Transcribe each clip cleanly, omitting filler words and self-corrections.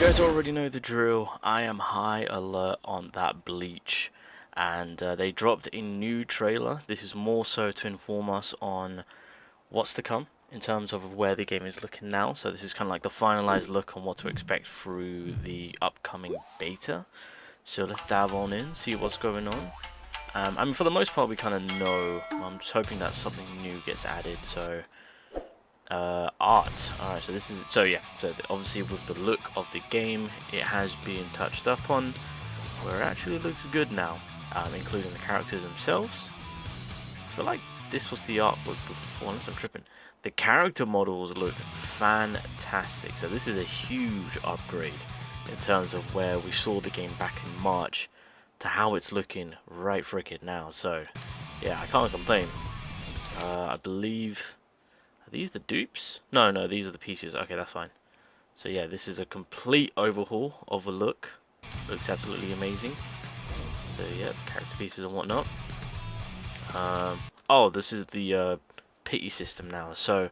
guys already know the drill. I am high alert on that Bleach, and they dropped a new trailer. This is more so to inform us on what's to come in terms of where the game is looking now. So this is kind of like the finalized look on what to expect through the upcoming beta. So let's dive on in, see what's going on. I mean, for the most part, we kind of know. I'm just hoping that something new gets added. So art. Alright, so this is, so yeah, so obviously with the look of the game, it has been touched up on, where it actually looks good now, including the characters themselves. I feel like this was the artwork before, unless I'm tripping. The character models look fantastic, so this is a huge upgrade in terms of where we saw the game back in March to how it's looking right frickin' now. So yeah, I can't complain. I believe, are these the dupes? No, these are the pieces. Okay, that's fine. So yeah, this is a complete overhaul of a look. Looks absolutely amazing. So yeah, character pieces and whatnot. Oh, this is the pity system now. So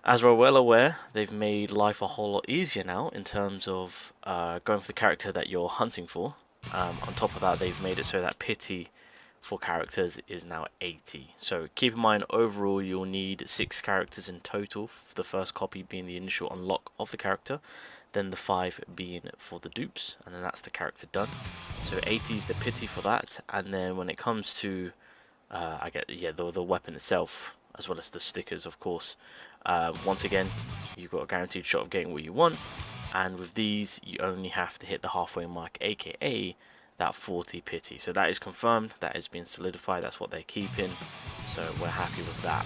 as we're well aware, they've made life a whole lot easier now in terms of going for the character that you're hunting for. On top of that, they've made it so that pity for characters is now 80. So keep in mind, overall you'll need 6 characters in total, the first copy being the initial unlock of the character, then the 5 being for the dupes, and then that's the character done. So 80 is the pity for that, and then when it comes to the weapon itself, as well as the stickers, of course, once again you've got a guaranteed shot of getting what you want, and with these you only have to hit the halfway mark, aka that 40 pity. So that is confirmed, that has been solidified, that's what they're keeping, so we're happy with that.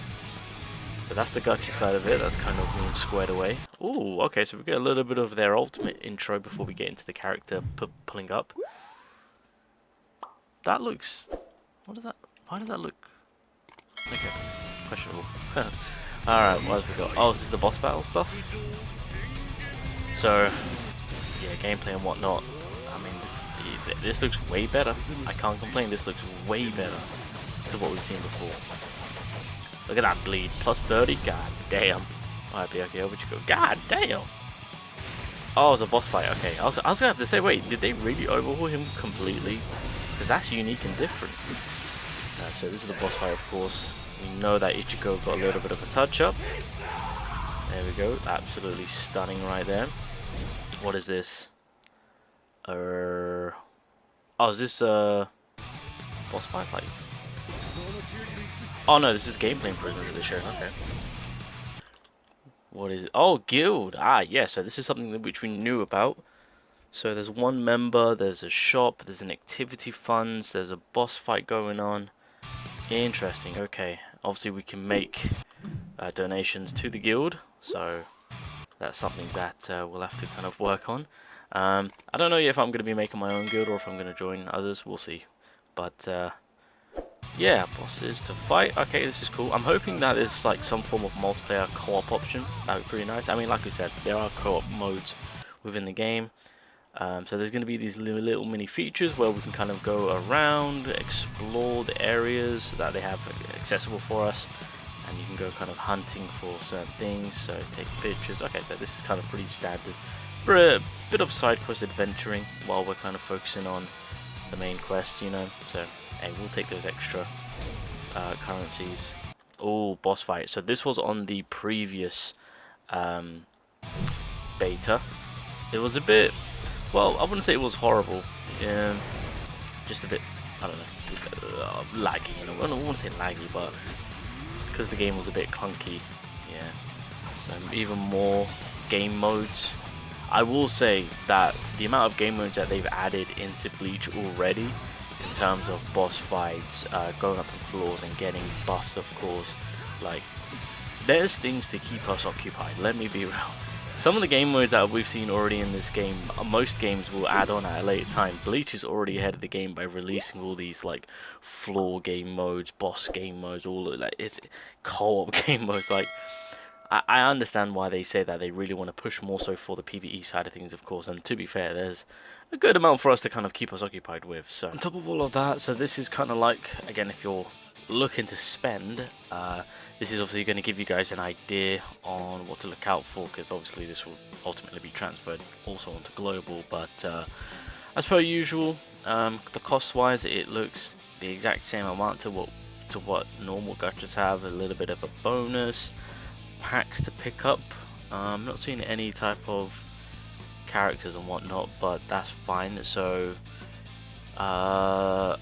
So that's the gacha side of it, that's kind of being squared away. Ooh, okay, so we get a little bit of their ultimate intro before we get into the character pulling up. That looks, what is that, why does that look, okay, questionable. Alright, what have we got? Oh, is this the boss battle stuff? So, yeah, gameplay and whatnot. I mean, this looks way better. I can't complain, this looks way better to what we've seen before. Look at that bleed, plus 30, god damn. Alright, okay, over you go. God damn! Oh, it's a boss fight, okay. I was gonna have to say, wait, did they really overhaul him completely? Because that's unique and different. So this is the boss fight, of course. We know that Ichigo got a little bit of a touch-up. There we go, absolutely stunning right there. What is this? Oh, is this boss fight like? Oh no, this is gameplay improvement of the show. Okay. What is it? Oh, guild. Ah, yeah. So this is something which we knew about. So there's one member, there's a shop, there's an activity funds, there's a boss fight going on. Interesting. Okay. Obviously, we can make donations to the guild. So that's something that we'll have to kind of work on. I don't know yet if I'm going to be making my own guild or if I'm going to join others. We'll see. But yeah, bosses to fight. Okay, this is cool. I'm hoping that there's like some form of multiplayer co-op option. That would be pretty nice. I mean, like we said, there are co-op modes within the game. So there's going to be these little mini features where we can kind of go around, explore the areas that they have accessible for us. And you can go kind of hunting for certain things, so take pictures. Okay, so this is kind of pretty standard. For a bit of side quest adventuring while we're kind of focusing on the main quest, you know. So, hey, we'll take those extra currencies. Oh, boss fight. So this was on the previous beta. It was a bit, well, I wouldn't say it was horrible. Just a bit, I don't know, laggy. You know, I wouldn't say laggy, but because the game was a bit clunky, yeah. So even more game modes. I will say that the amount of game modes that they've added into Bleach already, in terms of boss fights, going up in floors and getting buffs, of course, like, there's things to keep us occupied, let me be real. Some of the game modes that we've seen already in this game, most games will add on at a later time. Bleach is already ahead of the game by releasing all these like floor game modes, boss game modes, all like it's co-op game modes. Like I understand why they say that they really want to push more so for the PvE side of things, of course. And to be fair, there's a good amount for us to kind of keep us occupied with. So on top of all of that, so this is kind of like, again, if you're looking to spend, this is obviously going to give you guys an idea on what to look out for, because obviously this will ultimately be transferred also onto global. But as per usual, the cost wise, it looks the exact same amount to what normal gachas have. A little bit of a bonus, packs to pick up. I'm not seeing any type of characters and whatnot, but that's fine. So I'm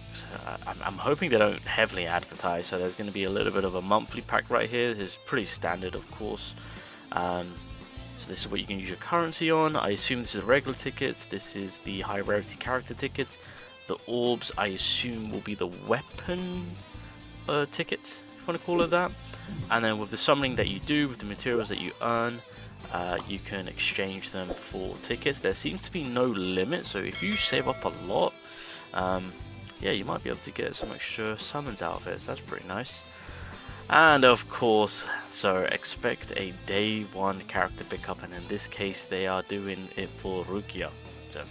hoping they don't heavily advertise, so there's going to be a little bit of a monthly pack right here. This is pretty standard, of course. So this is what you can use your currency on. I assume this is regular tickets. This is the high rarity character tickets. The orbs, I assume, will be the weapon tickets, if you want to call it that. And then with the summoning that you do, with the materials that you earn, you can exchange them for tickets. There seems to be no limit, so if you save up a lot, yeah, you might be able to get some extra summons out of it, so that's pretty nice. And of course, so expect a day one character pickup, and in this case they are doing it for Rukia. So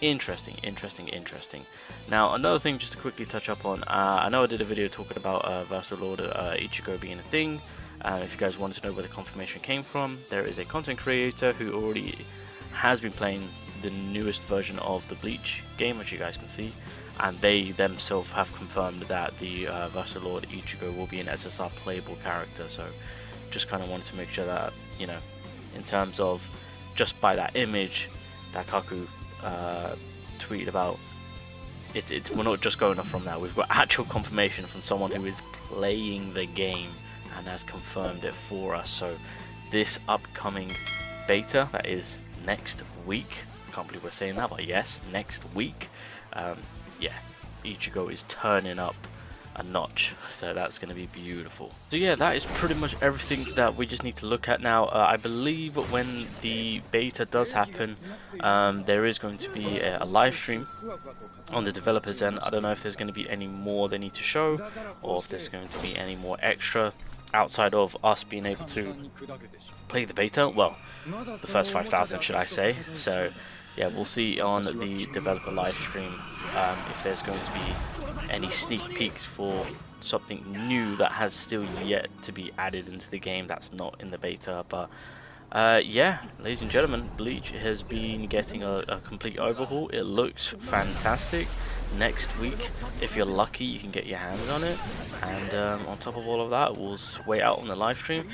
interesting. Now another thing just to quickly touch up on, I know I did a video talking about Versal Lord Ichigo being a thing. If you guys wanted to know where the confirmation came from, there is a content creator who already has been playing the newest version of the Bleach game, which you guys can see, and they themselves have confirmed that the Versal Lord Ichigo will be an SSR playable character. So just kind of wanted to make sure that, you know, in terms of just by that image that Kaku tweeted about, we're not just going off from that. We've got actual confirmation from someone who is playing the game and has confirmed it for us. So this upcoming beta, that is next week, can't believe we're saying that, but yes, next week, yeah, Ichigo is turning up a notch, so that's going to be beautiful. So yeah, that is pretty much everything that we just need to look at now. I believe when the beta does happen, there is going to be a live stream on the developers end. I don't know if there's going to be any more they need to show, or if there's going to be any more extra outside of us being able to play the beta. Well, the first 5,000, should I say. So yeah, we'll see on the developer live stream if there's going to be any sneak peeks for something new that has still yet to be added into the game that's not in the beta. But yeah, ladies and gentlemen, Bleach has been getting a complete overhaul. It looks fantastic. Next week, if you're lucky, you can get your hands on it, and on top of all of that, we'll wait out on the live stream.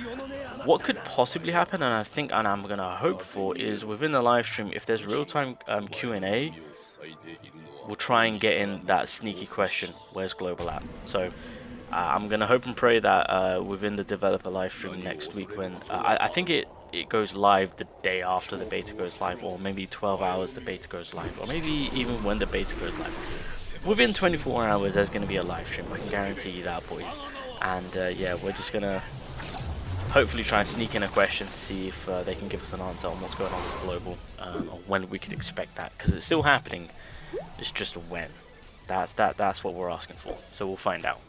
What could possibly happen, and I think, and I'm gonna hope for, is within the live stream, if there's real-time Q&A, we'll try and get in that sneaky question, where's global at? So I'm gonna hope and pray that within the developer live stream next week, when I think it goes live the day after the beta goes live, or maybe 12 hours the beta goes live, or maybe even when the beta goes live. Within 24 hours there's going to be a live stream, I can guarantee you that, boys. And yeah, we're just going to hopefully try and sneak in a question to see if they can give us an answer on what's going on with global, or when we could expect that, because it's still happening, it's just when. That's what we're asking for, so we'll find out.